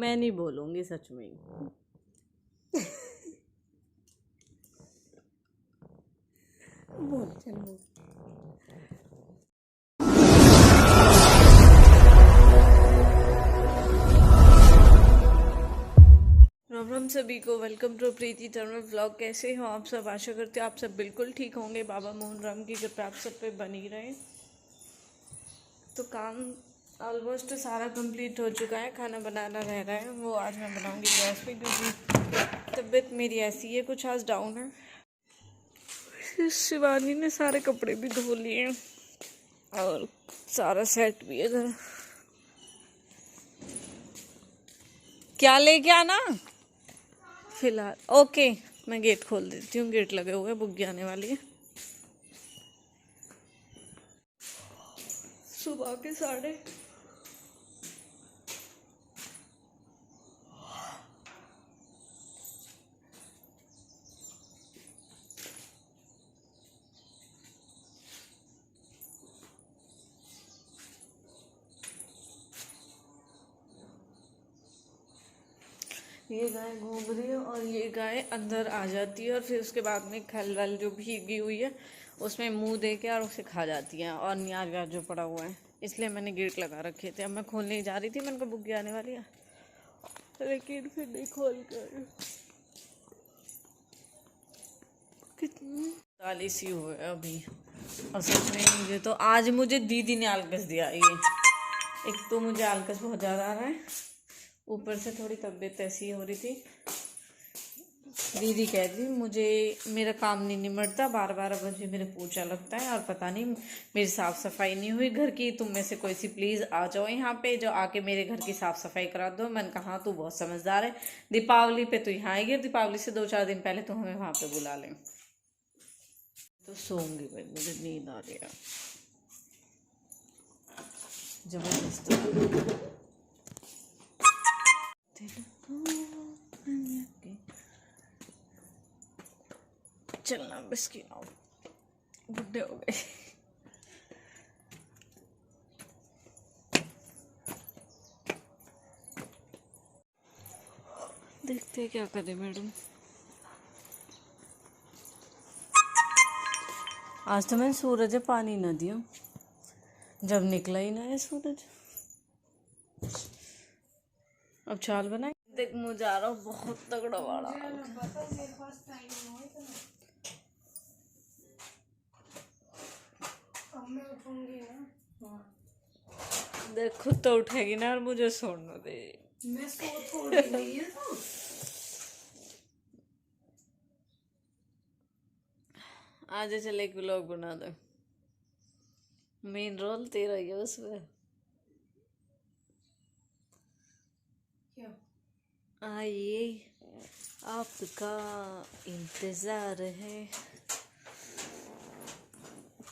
मैं नहीं बोलूँगी सच में ही। बोल चल बोल। राम राम सभी को, वेलकम टू प्रीति टर्नल व्लॉग। कैसे हो आप सब? आशा करते हो आप सब बिल्कुल ठीक होंगे। बाबा मोहन राम की कृपा आप सब पे बनी रहे। तो काम ऑलमोस्ट सारा कंप्लीट हो चुका है, खाना बनाना रह रहा है, वो आज मैं बनाऊंगी गैस पे क्योंकि तबीयत मेरी ऐसी है, कुछ आज डाउन है। शिवानी ने सारे कपड़े भी धो लिए और सारा सेट भी है इधर। क्या लेके आना फिलहाल? ओके, मैं गेट खोल देती हूँ, गेट लगे हुए, बुग्गी आने वाली है। सुबह के 8:30। ये गाय घूम रही है और ये गाय अंदर आ जाती है और फिर उसके बाद में खल वल जो भीगी हुई है उसमें मुंह दे के और उसे खा जाती है, और न्याज व्याज जो पड़ा हुआ है, इसलिए मैंने गेट लगा रखे थे। अब मैं खोलने जा रही थी, मैंने कहा बुग्गी आने वाली है, लेकिन फिर नहीं खोल कर। कितनी 40 ही हुए अभी। और सच में मुझे तो आज दीदी ने आलकस दिया। ये एक तो मुझे आलकस बहुत ज़्यादा आ रहा है, ऊपर से थोड़ी तबीयत ऐसी हो रही थी। दीदी कह रही मुझे मेरा काम नहीं निमटता, 12-12 बजे मेरे पोछा लगता है और पता नहीं मेरी साफ़ सफाई नहीं हुई घर की। तुम में से कोई सी प्लीज़ आ जाओ यहाँ पे, जो आके मेरे घर की साफ़ सफाई करा दो। मैंने कहा हाँ, तू बहुत समझदार है, दीपावली पे तू यहाँ आएगी, दीपावली से 2-4 दिन पहले तो हमें वहाँ पे बुला लें। तो सोऊंगी भाई, मुझे नींद आ रही है जबरदस्त। चलना बस की आओ, बुढ़े हो गए। देखते हैं क्या करें मैडम। आज तो मैंने सूरज पानी न दिया, जब निकला ही ना है सूरज। अब चाल बनाए, देख मुझे जा रहा हूँ बहुत तगड़ा वाला। देख खुद तो उठेगी ना और मुझे सोने दे। मैं सो थोड़ी रही है तो। आज चले एक व्लॉग बना दो, मेन रोल तेरा ही है उसमें। आइए, आपका इंतजार है।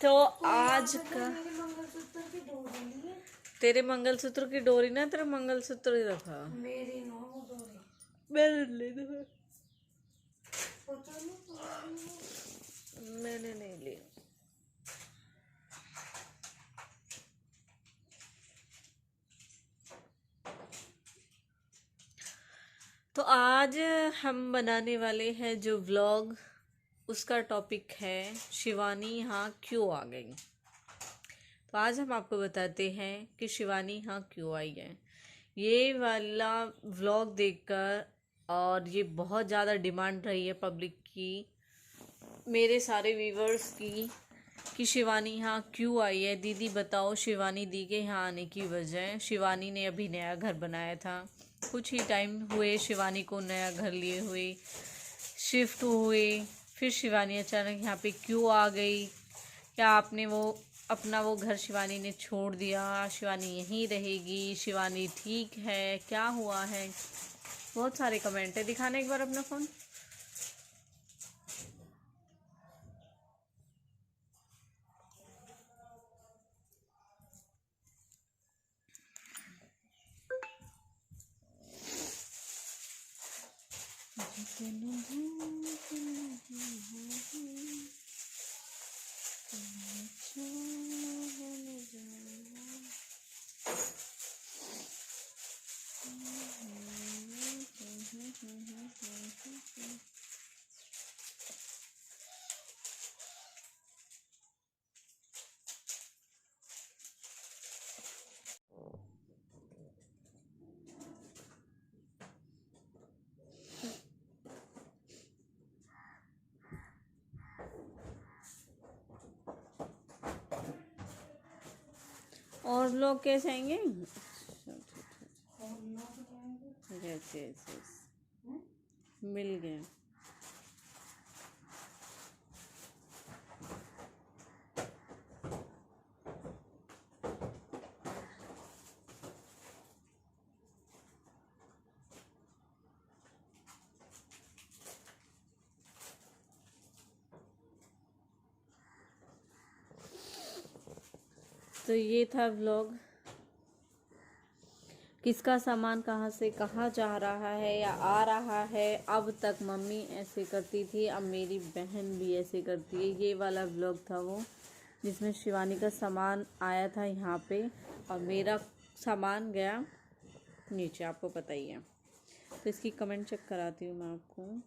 तो आज का तेरे मंगलसूत्र की डोरी ना, तेरा मंगलसूत्र ही रखा। मेरी नो डोरी मैंने ले दो, मैंने नहीं लिया। तो आज हम बनाने वाले हैं जो व्लॉग, उसका टॉपिक है शिवानी यहाँ क्यों आ गई। तो आज हम आपको बताते हैं कि शिवानी यहाँ क्यों आई है। ये वाला व्लॉग देखकर, और ये बहुत ज़्यादा डिमांड रही है पब्लिक की, मेरे सारे व्यूवर्स की, कि शिवानी यहाँ क्यों आई है। दीदी बताओ शिवानी दी के यहाँ आने की वजह। शिवानी ने अभी नया घर बनाया था, कुछ ही टाइम हुए शिवानी को नया घर लिए हुए, शिफ्ट हुए, फिर शिवानी अचानक यहाँ पे क्यों आ गई। क्या आपने वो अपना वो घर शिवानी ने छोड़ दिया, शिवानी यहीं रहेगी, शिवानी ठीक है, क्या हुआ है? बहुत सारे कमेंट है। दिखाना एक बार अपना फ़ोन। और लोग कैसे आएंगे? और लोग जाएंगे। यस यस यस, मिल गए। तो ये था व्लॉग। किसका सामान कहाँ से कहाँ जा रहा है या आ रहा है, अब तक मम्मी ऐसे करती थी, अब मेरी बहन भी ऐसे करती है। ये वाला व्लॉग था वो, जिसमें शिवानी का सामान आया था यहाँ पे और मेरा सामान गया नीचे, आपको पता ही है। तो इसकी कमेंट चेक कराती हूँ मैं आपको।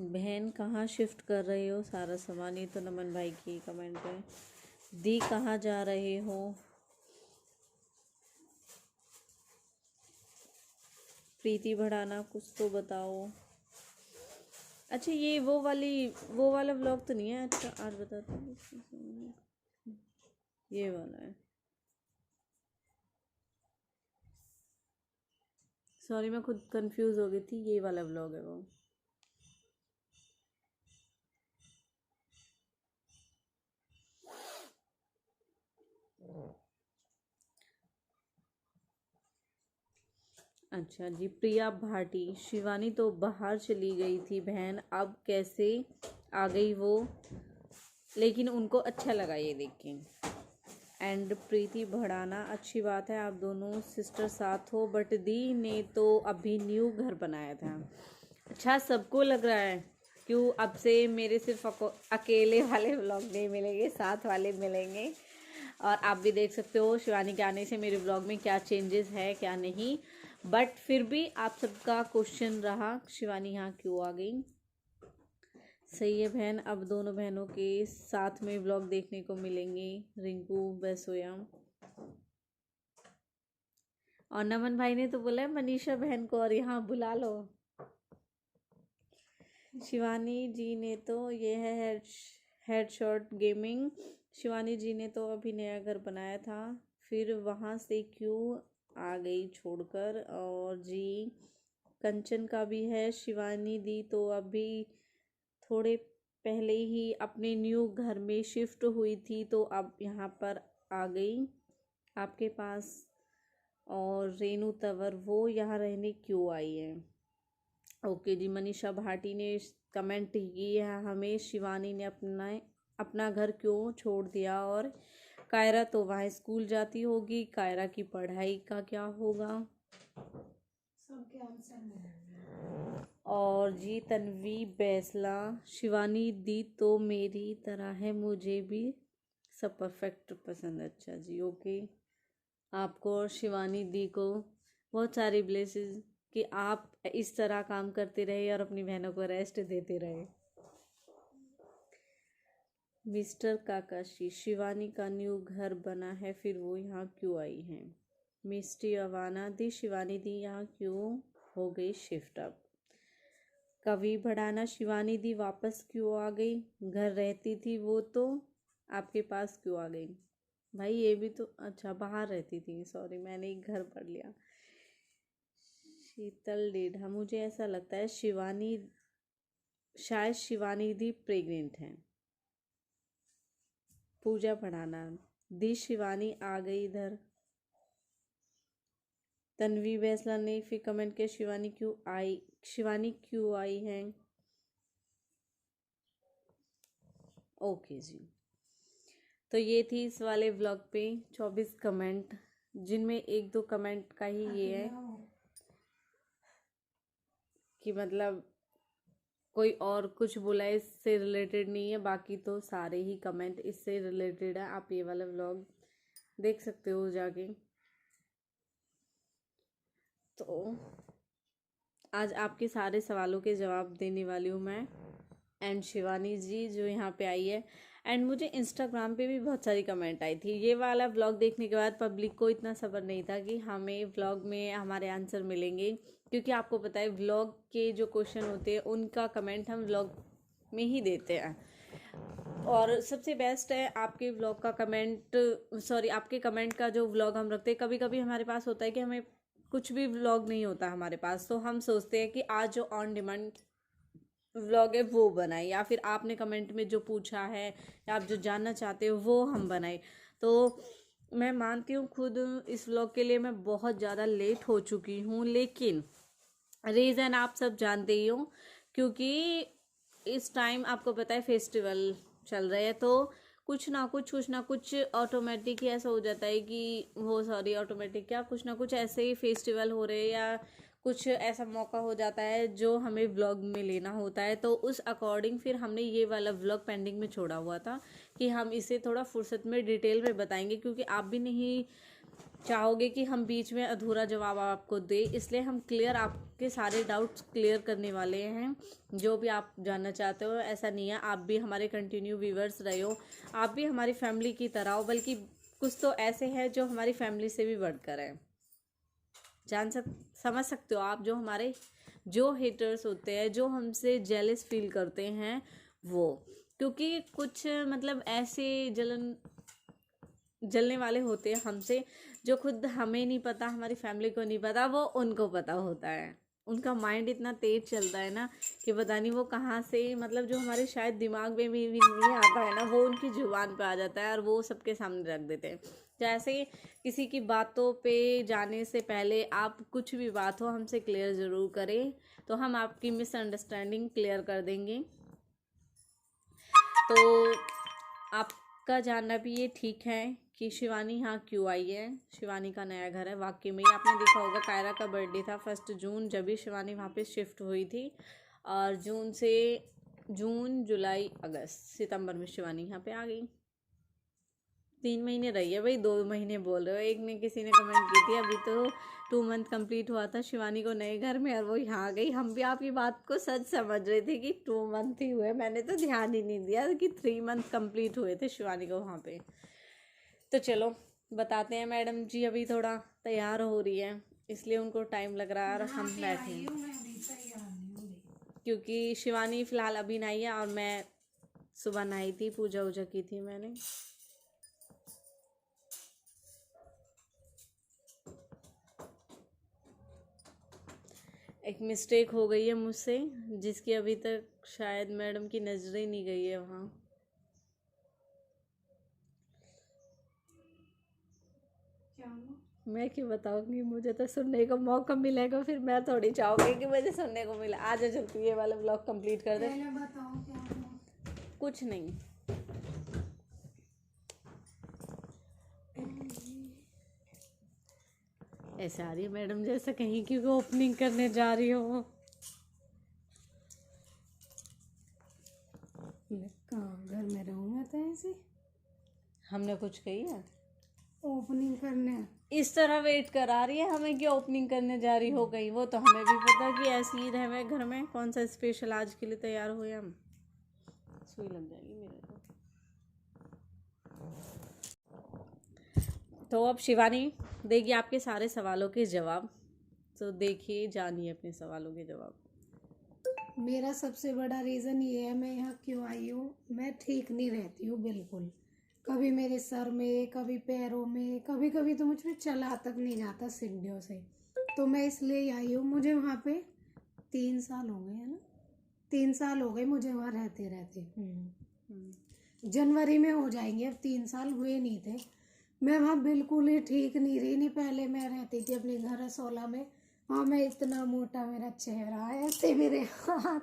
बहन कहाँ शिफ्ट कर रहे हो सारा सामान? ये तो नमन भाई की कमेंट है। दी कहाँ जा रहे हो? प्रीति भड़ाना कुछ तो बताओ। अच्छा ये वो वाला व्लॉग तो नहीं है। अच्छा आज बताते हैं, ये वाला है। सॉरी मैं खुद कंफ्यूज हो गई थी, ये वाला व्लॉग है वो। अच्छा जी, प्रिया भाटी, शिवानी तो बाहर चली गई थी बहन, अब कैसे आ गई वो, लेकिन उनको अच्छा लगा ये देख के। एंड प्रीति भड़ाना, अच्छी बात है आप दोनों सिस्टर साथ हो, बट दी ने तो अभी न्यू घर बनाया था। अच्छा सबको लग रहा है क्यों अब से मेरे सिर्फ अकेले वाले व्लॉग नहीं मिलेंगे, साथ वाले मिलेंगे। और आप भी देख सकते हो शिवानी के आने से मेरे व्लॉग में क्या चेंजेस है क्या नहीं। बट फिर भी आप सबका क्वेश्चन रहा शिवानी यहाँ क्यों आ गई। सही है बहन, अब दोनों बहनों के साथ में व्लॉग देखने को मिलेंगे, रिंकू बैसोया। और नमन भाई ने तो बोला है मनीषा बहन को और यहाँ बुला लो। शिवानी जी ने तो ये है हेडशॉट गेमिंग, शिवानी जी ने तो अभी नया घर बनाया था, फिर वहाँ से क्यों आ गई छोड़कर। और जी कंचन का भी है, शिवानी दी तो अभी थोड़े पहले ही अपने न्यू घर में शिफ्ट हुई थी, तो अब यहाँ पर आ गई आपके पास। और रेनू तंवर, वो यहाँ रहने क्यों आई है। ओके जी, मनीषा भाटी ने कमेंट की है हमें, शिवानी ने अपना घर क्यों छोड़ दिया। और कायरा तो वहाँ स्कूल जाती होगी, कायरा की पढ़ाई का क्या होगा। सबके आंसर मिलेंगे। और जी तन्वी बैसला, शिवानी दी तो मेरी तरह है, मुझे भी सब परफेक्ट पसंद है। अच्छा जी ओके, आपको और शिवानी दी को बहुत सारी ब्लेसेस कि आप इस तरह काम करते रहे और अपनी बहनों को रेस्ट देते रहे। मिस्टर काकाशी, शिवानी का न्यू घर बना है, फिर वो यहाँ क्यों आई है। मिस्टी अवाना दी, शिवानी दी यहाँ क्यों हो गई शिफ्ट। अब कवि बढ़ाना, शिवानी दी वापस क्यों आ गई, घर रहती थी वो तो आपके पास क्यों आ गई। भाई ये भी तो अच्छा बाहर रहती थी, सॉरी मैंने एक घर पढ़ लिया। शीतल डेढ़ा, मुझे ऐसा लगता है शायद शिवानी दी प्रेग्नेंट है। पूजा पढ़ाना दी, शिवानी आ गई इधर। तन्वी बैसला ने फिर कमेंट किया शिवानी क्यों आई है। ओके जी, तो ये थी इस वाले व्लॉग पे 24 कमेंट, जिनमें एक दो कमेंट का ही ये है कि मतलब कोई और कुछ बोला है इससे रिलेटेड नहीं है, बाकी तो सारे ही कमेंट इससे रिलेटेड है। आप ये वाला व्लॉग देख सकते हो जाके। तो आज आपके सारे सवालों के जवाब देने वाली हूँ मैं एंड शिवानी जी जो यहाँ पे आई है। एंड मुझे इंस्टाग्राम पे भी बहुत सारी कमेंट आई थी। ये वाला व्लॉग देखने के बाद पब्लिक को इतना सब्र नहीं था कि हमें व्लॉग में हमारे आंसर मिलेंगे, क्योंकि आपको पता है व्लॉग के जो क्वेश्चन होते हैं उनका कमेंट हम व्लॉग में ही देते हैं। और सबसे बेस्ट है आपके व्लॉग का कमेंट, सॉरी आपके कमेंट का जो व्लॉग हम रखते हैं। कभी कभी हमारे पास होता है कि हमें कुछ भी व्लॉग नहीं होता हमारे पास, तो हम सोचते हैं कि आज जो ऑन डिमांड व्लॉग है वो बनाए, या फिर आपने कमेंट में जो पूछा है या आप जो जानना चाहते हो वो हम बनाए। तो मैं मानती हूँ खुद इस व्लॉग के लिए मैं बहुत ज़्यादा लेट हो चुकी हूँ, लेकिन रीज़न आप सब जानते ही हो, क्योंकि इस टाइम आपको पता है फेस्टिवल चल रहे हैं, तो कुछ ना कुछ ऑटोमेटिक ही ऐसा हो जाता है कि वो सॉरी ऑटोमेटिक क्या कुछ ना कुछ ऐसे ही फेस्टिवल हो रहे हैं या कुछ ऐसा मौका हो जाता है जो हमें व्लॉग में लेना होता है। तो उस अकॉर्डिंग फिर हमने ये वाला व्लॉग पेंडिंग में छोड़ा हुआ था कि हम इसे थोड़ा फुर्सत में डिटेल में बताएंगे, क्योंकि आप भी नहीं चाहोगे कि हम बीच में अधूरा जवाब आपको दे, इसलिए हम क्लियर आपके सारे डाउट्स क्लियर करने वाले हैं। जो भी आप जानना चाहते हो, ऐसा नहीं है आप भी हमारे कंटिन्यू व्यूवर्स रहे हो, आप भी हमारी फैमिली की तरह हो, बल्कि कुछ तो ऐसे हैं जो हमारी फैमिली से भी बढ़कर हैं। समझ सकते हो आप, जो हमारे जो हेटर्स होते हैं, जो हमसे जेलस फील करते हैं वो, क्योंकि कुछ मतलब ऐसे जलने वाले होते हैं हमसे जो खुद हमें नहीं पता, हमारी फैमिली को नहीं पता, वो उनको पता होता है। उनका माइंड इतना तेज चलता है ना कि पता नहीं वो कहाँ से, मतलब जो हमारे शायद दिमाग में भी नहीं आता है ना, वो उनकी जुबान पे आ जाता है और वो सबके सामने रख देते हैं। जैसे किसी की बातों पे जाने से पहले आप कुछ भी बात हो हमसे क्लियर ज़रूर करें, तो हम आपकी मिसअंडरस्टैंडिंग क्लियर कर देंगे। तो आपका जानना भी ये ठीक है कि शिवानी यहाँ क्यों आई है। शिवानी का नया घर है, वाकई में आपने देखा होगा कायरा का बर्थडे था 1 जून, जब भी शिवानी वहाँ पे शिफ्ट हुई थी। और जून जुलाई अगस्त सितंबर में शिवानी यहाँ पे आ गई। 3 महीने रही है भाई, 2 महीने बोल रहे हो। एक ने किसी ने कमेंट की थी अभी तो 2 मंथ कंप्लीट हुआ था शिवानी को नए घर में और वो यहाँ आ गई। हम भी आपकी बात को सच समझ रहे थे कि 2 मंथ ही हुए, मैंने तो ध्यान ही नहीं दिया कि 3 मंथ कंप्लीट हुए थे शिवानी को वहाँ पे। तो चलो बताते हैं, मैडम जी अभी थोड़ा तैयार हो रही है इसलिए उनको टाइम लग रहा है और हम बैठे हैं, क्योंकि शिवानी फ़िलहाल अभी नहाई है और मैं सुबह नहाई थी, पूजा वूजा की थी मैंने। एक मिस्टेक हो गई है मुझसे जिसकी अभी तक शायद मैडम की नजर ही नहीं गई है वहाँ। मैं क्यों बताऊंगी, मुझे तो सुनने को मौका मिलेगा, फिर मैं थोड़ी चाहूंगी कि मुझे सुनने को मिला। आज जल्दी ये वाला ब्लॉग कंप्लीट कर दे। बताओ क्या कुछ नहीं, ऐसे आ रही है मैडम जैसा कहीं क्योंकि ओपनिंग करने जा रही हो। कहाँ घर में रहूँ मैं तो ऐसे हमने कुछ कही है ओपनिंग करने। इस तरह वेट करा रही है हमें कि ओपनिंग करने जा रही हो गई, वो तो हमें भी पता कि ऐसी ही रहे घर में। कौन सा स्पेशल आज के लिए तैयार हुए हम, सुई लग जाएगी मेरे को। तो अब शिवानी देगी आपके सारे सवालों के जवाब, तो देखिए जानिए अपने सवालों के जवाब। मेरा सबसे बड़ा रीज़न ये है मैं यहाँ क्यों आई हूँ। मैं ठीक नहीं रहती हूँ बिल्कुल, कभी मेरे सर में, कभी पैरों में, कभी कभी तो मुझ में चला तक नहीं जाता सीढ़ियों से। तो मैं इसलिए आई हूँ। मुझे वहाँ पे 3 साल हो गए है ना, 3 साल हो गए मुझे वहाँ रहते रहते। जनवरी में हो जाएंगे, अब 3 साल हुए नहीं थे। मैं वहाँ बिल्कुल ही ठीक नहीं रही। नहीं पहले मैं रहती थी अपने घर 16 में, वहाँ मैं इतना मोटा मेरा चेहरा, ऐसे मेरे हाथ,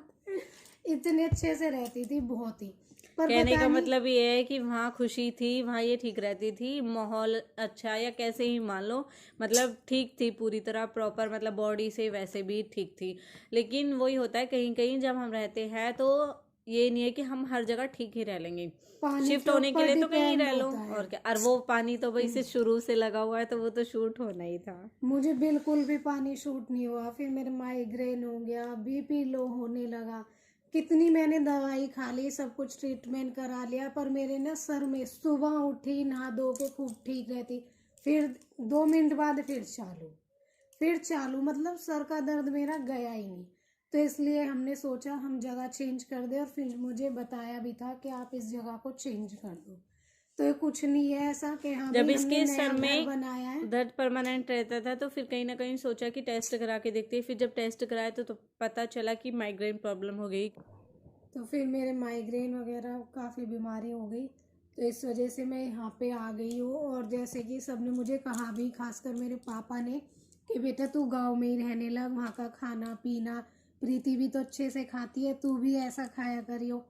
इतने अच्छे से रहती थी बहुत ही। पर कहने का मतलब ये है कि वहाँ खुशी थी, वहाँ ये ठीक रहती थी, माहौल अच्छा या कैसे ही मान लो, मतलब ठीक थी पूरी तरह प्रॉपर, मतलब बॉडी से वैसे भी ठीक थी। लेकिन वही होता है कहीं कहीं जब हम रहते हैं तो ये नहीं है कि हम हर जगह ठीक ही रह लेंगे, पानी शिफ्ट के होने के ऊपर लिए तो कहीं डिपेंड रह लो होता है। और क्या। और वो पानी तो भाई से शुरू से लगा हुआ है तो वो तो शूट होना ही था। मुझे बिल्कुल भी पानी शूट नहीं हुआ, फिर मेरे माइग्रेन हो गया, बीपी लो होने लगा, कितनी मैंने दवाई खा ली, सब कुछ ट्रीटमेंट करा लिया, पर मेरे ना सर में सुबह उठी नहा धो के खूब ठीक रहती, फिर 2 मिनट बाद फिर चालू मतलब सर का दर्द मेरा गया ही नहीं। तो इसलिए हमने सोचा हम जगह चेंज कर दे, और फिर मुझे बताया भी था कि आप इस जगह को चेंज कर दो। तो ये कुछ नहीं है ऐसा कि हाँ जब भाई हमने इसके नया सर घर में बनाया है। दर्द परमानेंट रहता था तो फिर कहीं ना कहीं सोचा कि टेस्ट करा के देखते हैं। फिर जब टेस्ट कराया तो पता चला कि माइग्रेन प्रॉब्लम हो गई। तो फिर मेरे माइग्रेन वगैरह काफ़ी बीमारी हो गई, तो इस वजह से मैं यहाँ पे आ गई हूँ। और जैसे कि सबने मुझे कहा भी, खासकर मेरे पापा ने, कि बेटा तू गांव में ही रहने लग, वहाँ का खाना पीना, प्रीति भी तो अच्छे से खाती है, तू भी ऐसा खाया करियो।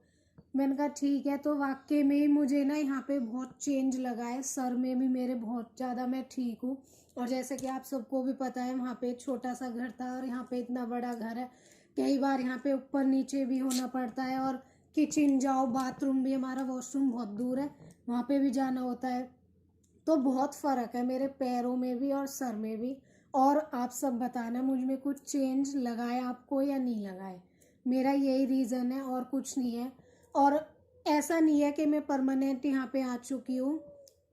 मैंने कहा ठीक है। तो वाकई में ही मुझे ना यहाँ पे बहुत चेंज लगा है, सर में भी मेरे बहुत ज़्यादा मैं ठीक हूँ। और जैसे कि आप सबको भी पता है, वहाँ पे छोटा सा घर था और यहाँ पे इतना बड़ा घर है, कई बार यहाँ पे ऊपर नीचे भी होना पड़ता है। और किचन जाओ, बाथरूम भी, हमारा वॉशरूम बहुत दूर है, वहाँ पे भी जाना होता है। तो बहुत फ़र्क है मेरे पैरों में भी और सर में भी। और आप सब बताना मुझ में कुछ चेंज लगा है आपको या नहीं लगा है। मेरा यही रीज़न है और कुछ नहीं है। और ऐसा नहीं है कि मैं परमानेंट यहाँ पे आ चुकी हूँ,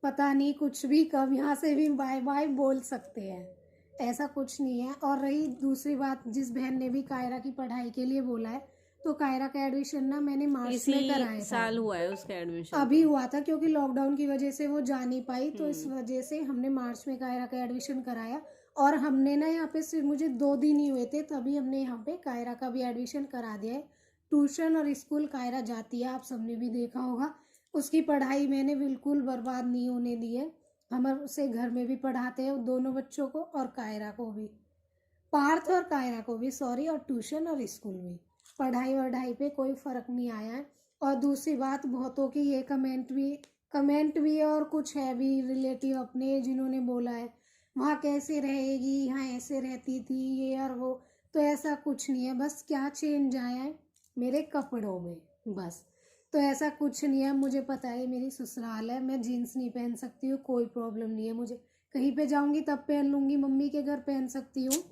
पता नहीं कुछ भी कब यहाँ से भी बाय बाय बोल सकते हैं, ऐसा कुछ नहीं है। और रही दूसरी बात, जिस बहन ने भी कायरा की पढ़ाई के लिए बोला है, तो कायरा का एडमिशन ना मैंने मार्च में इसी कराया था। साल हुआ है उसका एडमिशन अभी तो। हुआ था क्योंकि लॉकडाउन की वजह से वो जा नहीं पाई, तो इस वजह से हमने मार्च में कायरा का एडमिशन कराया। और हमने ना यहाँ पे सिर्फ मुझे 2 दिन ही हुए थे, तभी हमने यहाँ पे कायरा का भी एडमिशन करा दिया है। ट्यूशन और स्कूल कायरा जाती है, आप सबने भी देखा होगा। उसकी पढ़ाई मैंने बिल्कुल बर्बाद नहीं होने दी है। हम उसे घर में भी पढ़ाते हैं, दोनों बच्चों को, और कायरा को भी, पार्थ और कायरा को भी, सॉरी, और ट्यूशन और स्कूल में पढ़ाई वढ़ाई पे कोई फ़र्क नहीं आया है। और दूसरी बात, बहुतों की ये कमेंट भी है और कुछ है भी रिलेटिव अपने, जिन्होंने बोला है वहाँ कैसे रहेगी, यहाँ ऐसे रहती थी, ये और वो। तो ऐसा कुछ नहीं है, बस क्या चेंज आया है मेरे कपड़ों में, बस। तो ऐसा कुछ नहीं है, मुझे पता है मेरी ससुराल है, मैं जीन्स नहीं पहन सकती हूँ, कोई प्रॉब्लम नहीं है मुझे, कहीं पे जाऊँगी तब पहन लूँगी, मम्मी के घर पहन सकती हूँ,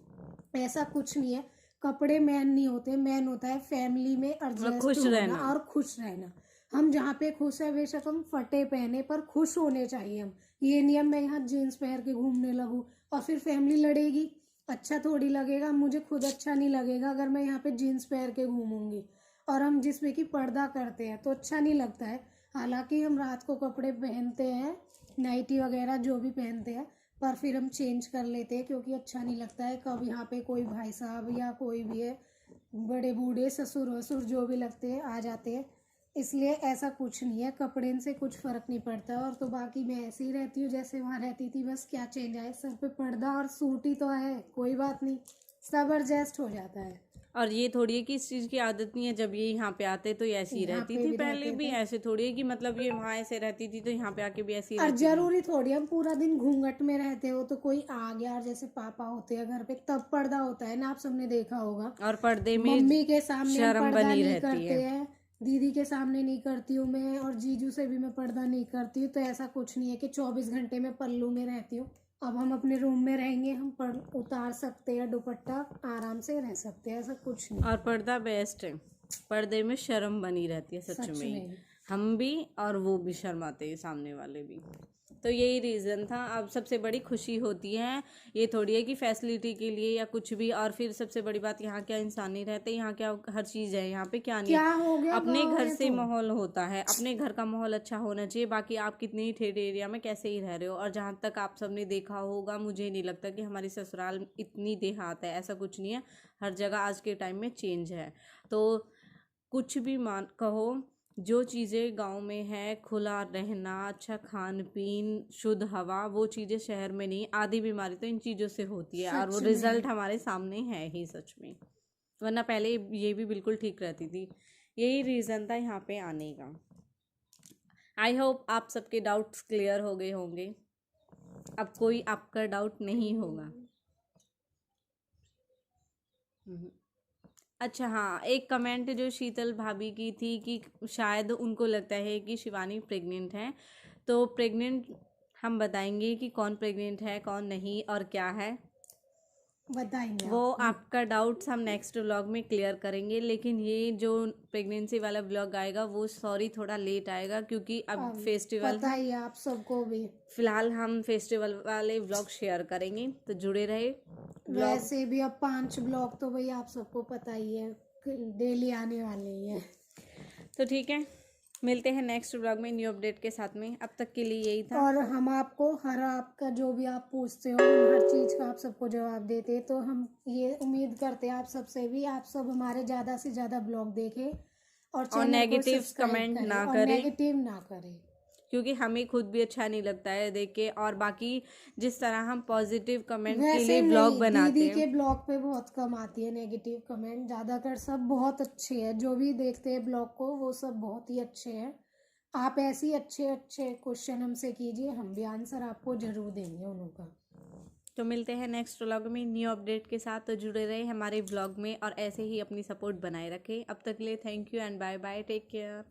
ऐसा कुछ नहीं है। कपड़े मैन नहीं होते, मैन होता है फैमिली में और एडजस्ट खुश होना रहना। और खुश रहना। हम जहाँ पे खुश है, बेशक हम फटे पहने, पर खुश होने चाहिए हम। ये नियम, मैं यहाँ जीन्स पहन के घूमने लगूँ और फिर फैमिली लड़ेगी, अच्छा थोड़ी लगेगा, मुझे खुद अच्छा नहीं लगेगा अगर मैं यहाँ पे जीन्स पहन के घूमूंगी। और हम जिसमें कि पर्दा करते हैं तो अच्छा नहीं लगता है। हालांकि हम रात को कपड़े पहनते हैं, नाइटी वगैरह जो भी पहनते हैं, पर फिर हम चेंज कर लेते हैं क्योंकि अच्छा नहीं लगता है कब यहाँ पे कोई भाई साहब या कोई भी है, बड़े बूढ़े ससुर वसुर जो भी लगते हैं आ जाते हैं। इसलिए ऐसा कुछ नहीं है, कपड़े से कुछ फ़र्क नहीं पड़ता। और तो बाकी मैं ऐसे ही रहती हूँ जैसे वहाँ रहती थी, बस क्या चेंज आए, सर पे पर्दा और सूट ही तो है, कोई बात नहीं, सब एडजस्ट हो जाता है। और ये थोड़ी है कि इस चीज़ की आदत नहीं है, जब ये यहाँ पे आते तो ये ऐसी ही यहाँ रहती पे थी भी पहले रहते भी, थे। ऐसे थोड़ी है कि मतलब ये वहाँ ऐसे रहती थी तो यहाँ पे आके भी ऐसी और रहती थी। जरूरी थोड़ी हम पूरा दिन घूंघट में रहते हो, तो कोई आ गया और जैसे पापा होते हैं घर पे तब पर्दा होता है ना, आप सबने देखा होगा। और पर्दे में मम्मी के सामने हम शर्म पर्दा बनी नहीं रहती करते है। हैं, दीदी के सामने नहीं करती हूँ मैं, और जीजू से भी मैं पर्दा नहीं करती हूँ। तो ऐसा कुछ नहीं है कि 24 घंटे में पल्लू में रहती हूँ। अब हम अपने रूम में रहेंगे, हम उतार सकते हैं दुपट्टा, आराम से रह सकते हैं, ऐसा कुछ नहीं। और पर्दा बेस्ट है, पर्दे में शर्म बनी रहती है सच सच में ही। में। हम भी और वो भी शर्माते हैं, सामने वाले भी। तो यही रीज़न था। अब सबसे बड़ी खुशी होती है, ये थोड़ी है कि फैसिलिटी के लिए या कुछ भी। और फिर सबसे बड़ी बात, यहाँ क्या इंसान नहीं रहते, यहाँ क्या हर चीज़ है, यहाँ पे क्या नहीं क्या है। हो गया अपने गाँव घर में से तो। माहौल होता है, अपने घर का माहौल अच्छा होना चाहिए। बाकी आप कितनी ही ठेठ एरिया में कैसे ही रह रहे हो। और जहाँ तक आप सबने देखा होगा, मुझे नहीं लगता कि हमारी ससुराल इतनी देहात है, ऐसा कुछ नहीं है। हर जगह आज के टाइम में चेंज है। तो कुछ भी मान कहो, जो चीज़ें गांव में है, खुला रहना, अच्छा खान पीन, शुद्ध हवा, वो चीज़ें शहर में नहीं। आधी बीमारी तो इन चीज़ों से होती है और वो सच रिजल्ट में। हमारे सामने है ही सच में। वरना पहले ये भी बिल्कुल ठीक रहती थी। यही रीज़न था यहाँ पे आने का। आई होप आप सबके डाउट्स क्लियर हो गए होंगे, अब कोई आपका डाउट नहीं होगा। अच्छा हाँ, एक कमेंट जो शीतल भाभी की थी कि शायद उनको लगता है कि शिवानी प्रेग्नेंट है। तो प्रेग्नेंट हम बताएंगे कि कौन प्रेग्नेंट है कौन नहीं और क्या है, बताएंगे वो आपको। आपका डाउट्स हम नेक्स्ट व्लॉग में क्लियर करेंगे। लेकिन ये जो प्रेगनेंसी वाला व्लॉग आएगा वो सॉरी थोड़ा लेट आएगा क्योंकि अब अब फेस्टिवल पता है। ही है आप सबको भी। फिलहाल हम फेस्टिवल वाले व्लॉग शेयर करेंगे, तो जुड़े रहे व्लॉग। वैसे भी अब 5 ब्लॉग तो भाई आप सबको पता ही है, डेली आने वाले ही है। तो ठीक है, मिलते हैं नेक्स्ट व्लॉग में न्यू अपडेट के साथ में। अब तक के लिए यही था। और हम आपको हर आपका जो भी आप पूछते हो हम हर चीज़ का आप सबको जवाब देते हैं। तो हम ये उम्मीद करते हैं आप सबसे भी, आप सब हमारे ज़्यादा से ज़्यादा ब्लॉग देखें और चैनल को नेगेटिव सब्सक्राइब कमेंट करें ना और करें, नेगेटिव ना करें। क्योंकि हमें खुद भी अच्छा नहीं लगता है देख के। और बाकी जिस तरह हम पॉजिटिव कमेंट के वैसे लिए व्लॉग नहीं, बनाते दीदी हैं। के ब्लॉग पे बहुत कम आती है नेगेटिव कमेंट, ज़्यादातर सब बहुत अच्छे हैं। जो भी देखते हैं ब्लॉग को वो सब बहुत ही अच्छे हैं। आप ऐसे ही अच्छे अच्छे क्वेश्चन हमसे कीजिए, हम भी आंसर आपको जरूर देंगे उनका। तो मिलते हैं नेक्स्ट व्लॉग में न्यू अपडेट के साथ। तो जुड़े रहे हमारे व्लॉग में और ऐसे ही अपनी सपोर्ट बनाए रखें। अब तक के लिए thank you and bye bye, take care.